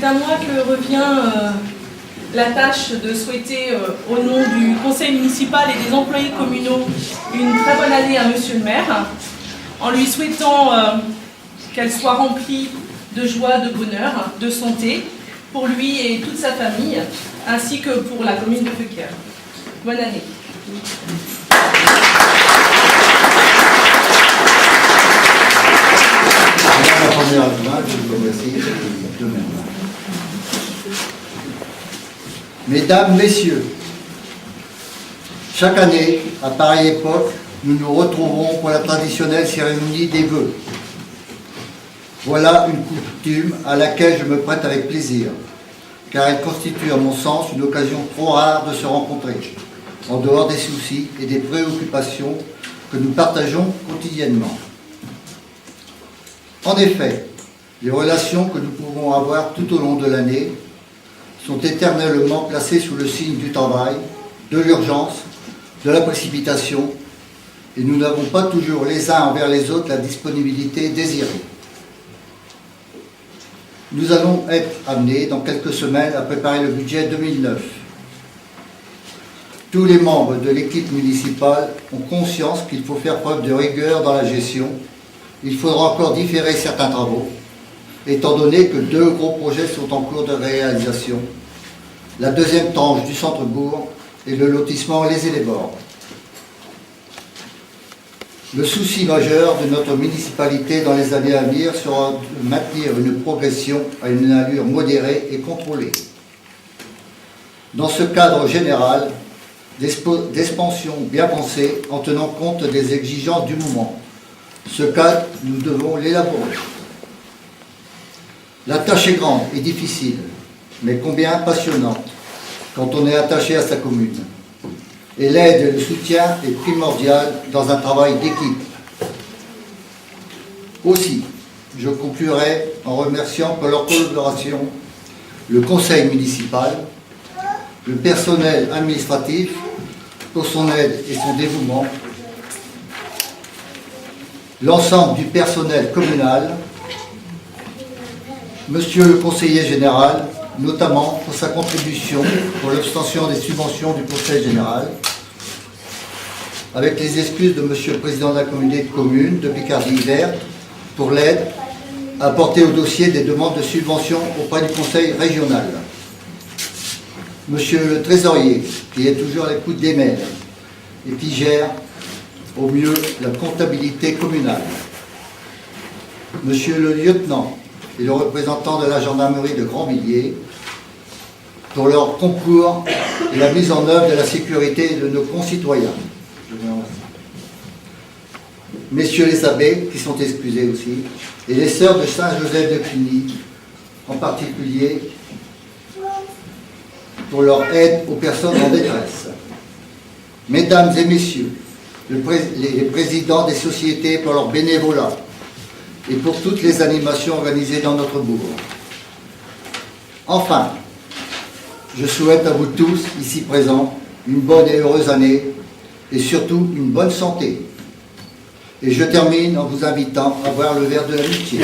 à moi que revient la tâche de souhaiter, au nom du conseil municipal et des employés communaux, une très bonne année à monsieur le maire, en lui souhaitant qu'elle soit remplie de joie, de bonheur, de santé, pour lui et toute sa famille, ainsi que pour la commune de Feuquières. Bonne année. La première adjointe, je vous remercie de même. Mesdames, Messieurs, chaque année, à pareille époque, nous nous retrouvons pour la traditionnelle cérémonie des vœux. Voilà une coutume à laquelle je me prête avec plaisir, car elle constitue à mon sens une occasion trop rare de se rencontrer, en dehors des soucis et des préoccupations que nous partageons quotidiennement. En effet, les relations que nous pouvons avoir tout au long de l'année sont éternellement placées sous le signe du travail, de l'urgence, de la précipitation, et nous n'avons pas toujours les uns envers les autres la disponibilité désirée. Nous allons être amenés dans quelques semaines à préparer le budget 2009. Tous les membres de l'équipe municipale ont conscience qu'il faut faire preuve de rigueur dans la gestion. Il faudra encore différer certains travaux, étant donné que 2 gros projets sont en cours de réalisation. La deuxième tranche du centre-bourg et le lotissement Les Élébores. Le souci majeur de notre municipalité dans les années à venir sera de maintenir une progression à une allure modérée et contrôlée. Dans ce cadre général, d'expansion bien pensée en tenant compte des exigences du moment. Ce cadre, nous devons l'élaborer. La tâche est grande et difficile, mais combien passionnante quand on est attaché à sa commune. Et l'aide et le soutien est primordial dans un travail d'équipe. Aussi, je conclurai en remerciant pour leur collaboration le conseil municipal, le personnel administratif pour son aide et son dévouement, l'ensemble du personnel communal, monsieur le conseiller général, notamment pour sa contribution pour l'obtention des subventions du conseil général, avec les excuses de monsieur le président de la communauté de communes de Picardie verte pour l'aide apportée au dossier des demandes de subventions auprès du conseil régional. Monsieur le trésorier, qui est toujours à l'écoute des maires et qui gère au mieux la comptabilité communale. Monsieur le lieutenant et le représentant de la gendarmerie de Grandvilliers pour leur concours et la mise en œuvre de la sécurité de nos concitoyens. Messieurs les abbés, qui sont excusés aussi, et les sœurs de Saint-Joseph de Cluny, en particulier pour leur aide aux personnes en détresse. Mesdames et messieurs, les présidents des sociétés pour leur bénévolat et pour toutes les animations organisées dans notre bourg. Enfin, je souhaite à vous tous, ici présents, une bonne et heureuse année et surtout une bonne santé. Et je termine en vous invitant à boire le verre de l'amitié.